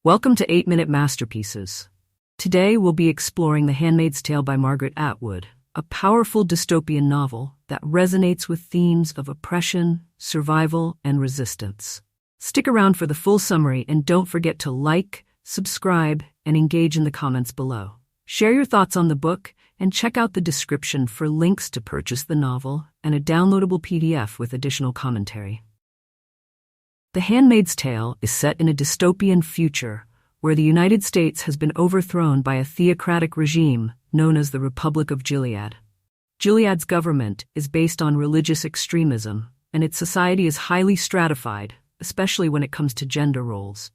Welcome to 8-Minute Masterpieces. Today we'll be exploring The Handmaid's Tale by Margaret Atwood, a powerful dystopian novel that resonates with themes of oppression, survival, and resistance. Stick around for the full summary and don't forget to like, subscribe, and engage in the comments below. Share your thoughts on the book and check out the description for links to purchase the novel and a downloadable PDF with additional commentary. The Handmaid's Tale is set in a dystopian future where the United States has been overthrown by a theocratic regime known as the Republic of Gilead. Gilead's government is based on religious extremism, and its society is highly stratified, especially when it comes to gender roles.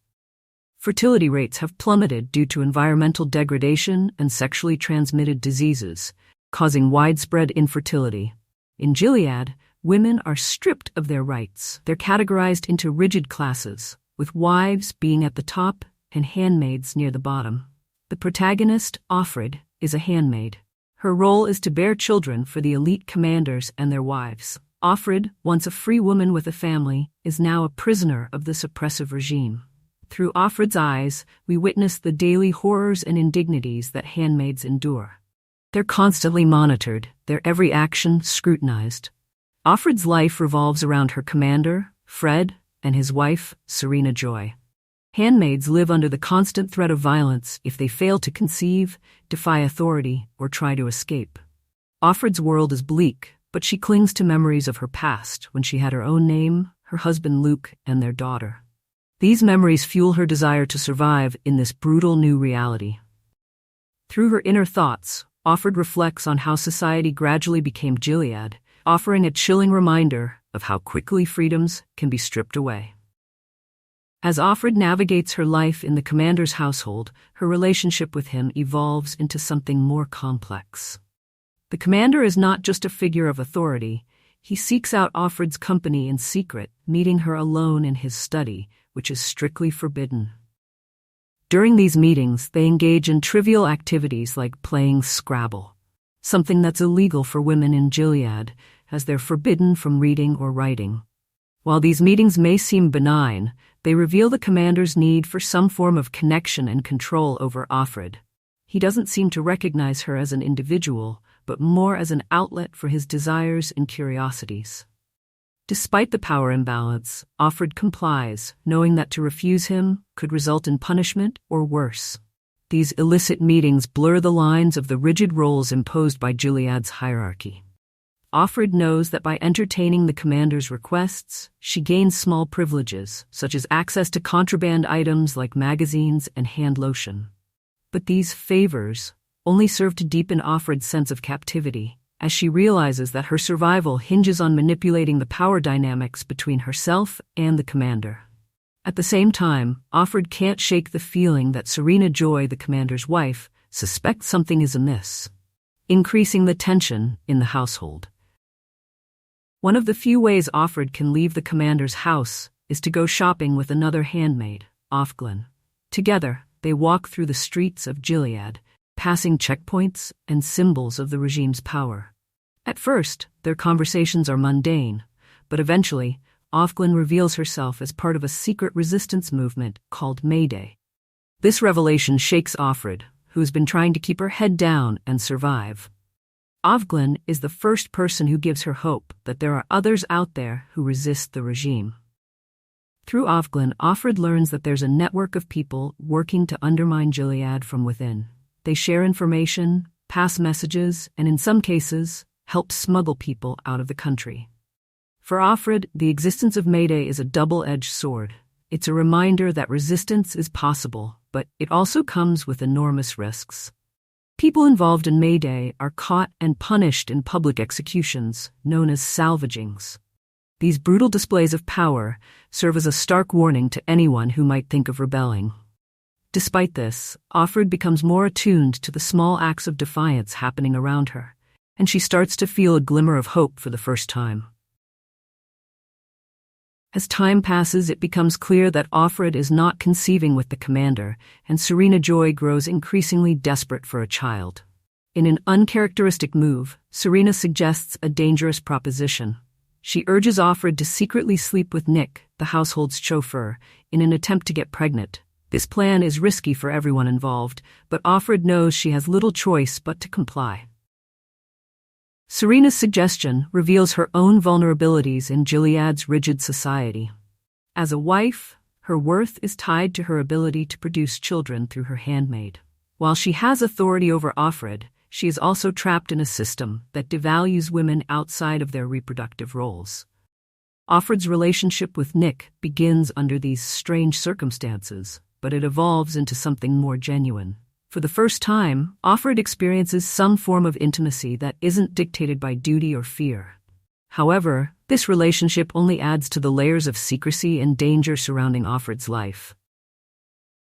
Fertility rates have plummeted due to environmental degradation and sexually transmitted diseases, causing widespread infertility. In Gilead, women are stripped of their rights. They're categorized into rigid classes, with wives being at the top and handmaids near the bottom. The protagonist, Offred, is a handmaid. Her role is to bear children for the elite commanders and their wives. Offred, once a free woman with a family, is now a prisoner of this oppressive regime. Through Offred's eyes, we witness the daily horrors and indignities that handmaids endure. They're constantly monitored, their every action scrutinized. Offred's life revolves around her commander, Fred, and his wife, Serena Joy. Handmaids live under the constant threat of violence if they fail to conceive, defy authority, or try to escape. Offred's world is bleak, but she clings to memories of her past when she had her own name, her husband Luke, and their daughter. These memories fuel her desire to survive in this brutal new reality. Through her inner thoughts, Offred reflects on how society gradually became Gilead, offering a chilling reminder of how quickly freedoms can be stripped away. As Offred navigates her life in the commander's household, her relationship with him evolves into something more complex. The commander is not just a figure of authority. He seeks out Offred's company in secret, meeting her alone in his study, which is strictly forbidden. During these meetings, they engage in trivial activities like playing Scrabble, something that's illegal for women in Gilead, as they're forbidden from reading or writing. While these meetings may seem benign, they reveal the commander's need for some form of connection and control over Offred. He doesn't seem to recognize her as an individual, but more as an outlet for his desires and curiosities. Despite the power imbalance, Offred complies, knowing that to refuse him could result in punishment or worse. These illicit meetings blur the lines of the rigid roles imposed by Gilead's hierarchy. Offred knows that by entertaining the commander's requests, she gains small privileges, such as access to contraband items like magazines and hand lotion. But these favors only serve to deepen Offred's sense of captivity, as she realizes that her survival hinges on manipulating the power dynamics between herself and the commander. At the same time, Offred can't shake the feeling that Serena Joy, the commander's wife, suspects something is amiss, increasing the tension in the household. One of the few ways Offred can leave the commander's house is to go shopping with another handmaid, Offred. Together, they walk through the streets of Gilead, passing checkpoints and symbols of the regime's power. At first, their conversations are mundane, but eventually, Offred reveals herself as part of a secret resistance movement called Mayday. This revelation shakes Offred, who's been trying to keep her head down and survive. Offred is the first person who gives her hope that there are others out there who resist the regime. Through Offred learns that there's a network of people working to undermine Gilead from within. They share information, pass messages, and in some cases, help smuggle people out of the country. For Offred, the existence of Mayday is a double-edged sword. It's a reminder that resistance is possible, but it also comes with enormous risks. People involved in Mayday are caught and punished in public executions, known as salvagings. These brutal displays of power serve as a stark warning to anyone who might think of rebelling. Despite this, Offred becomes more attuned to the small acts of defiance happening around her, and she starts to feel a glimmer of hope for the first time. As time passes, it becomes clear that Offred is not conceiving with the commander, and Serena Joy grows increasingly desperate for a child. In an uncharacteristic move, Serena suggests a dangerous proposition. She urges Offred to secretly sleep with Nick, the household's chauffeur, in an attempt to get pregnant. This plan is risky for everyone involved, but Offred knows she has little choice but to comply. Serena's suggestion reveals her own vulnerabilities in Gilead's rigid society. As a wife, her worth is tied to her ability to produce children through her handmaid. While she has authority over Offred, she is also trapped in a system that devalues women outside of their reproductive roles. Offred's relationship with Nick begins under these strange circumstances, but it evolves into something more genuine. For the first time, Offred experiences some form of intimacy that isn't dictated by duty or fear. However, this relationship only adds to the layers of secrecy and danger surrounding Offred's life.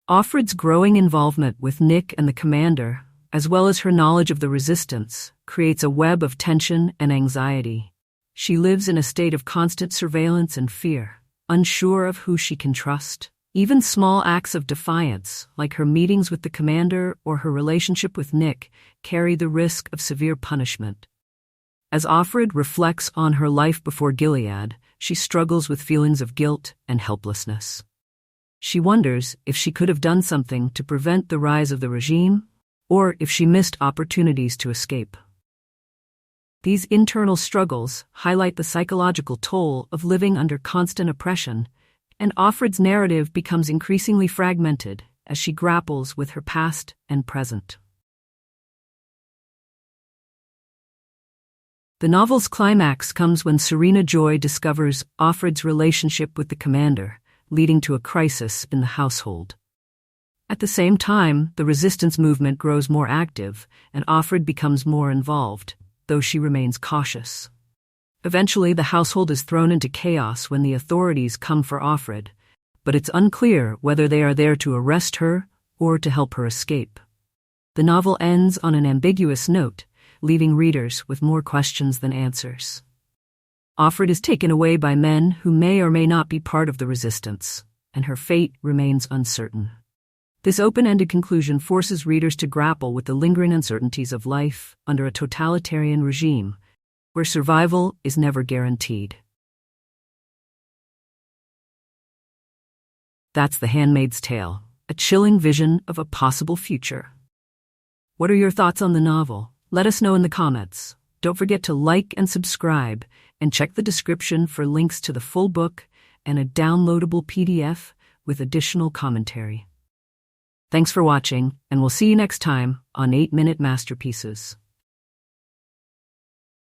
Offred's growing involvement with Nick and the commander, as well as her knowledge of the resistance, creates a web of tension and anxiety. She lives in a state of constant surveillance and fear, unsure of who she can trust. Even small acts of defiance, like her meetings with the commander or her relationship with Nick, carry the risk of severe punishment. As Offred reflects on her life before Gilead, she struggles with feelings of guilt and helplessness. She wonders if she could have done something to prevent the rise of the regime, or if she missed opportunities to escape. These internal struggles highlight the psychological toll of living under constant oppression, and Offred's narrative becomes increasingly fragmented as she grapples with her past and present. The novel's climax comes when Serena Joy discovers Offred's relationship with the commander, leading to a crisis in the household. At the same time, the resistance movement grows more active, and Offred becomes more involved, though she remains cautious. Eventually, the household is thrown into chaos when the authorities come for Offred, but it's unclear whether they are there to arrest her or to help her escape. The novel ends on an ambiguous note, leaving readers with more questions than answers. Offred is taken away by men who may or may not be part of the resistance, and her fate remains uncertain. This open-ended conclusion forces readers to grapple with the lingering uncertainties of life under a totalitarian regime, where survival is never guaranteed. That's The Handmaid's Tale, a chilling vision of a possible future. What are your thoughts on the novel? Let us know in the comments. Don't forget to like and subscribe, and check the description for links to the full book and a downloadable PDF with additional commentary. Thanks for watching, and we'll see you next time on 8-Minute Masterpieces.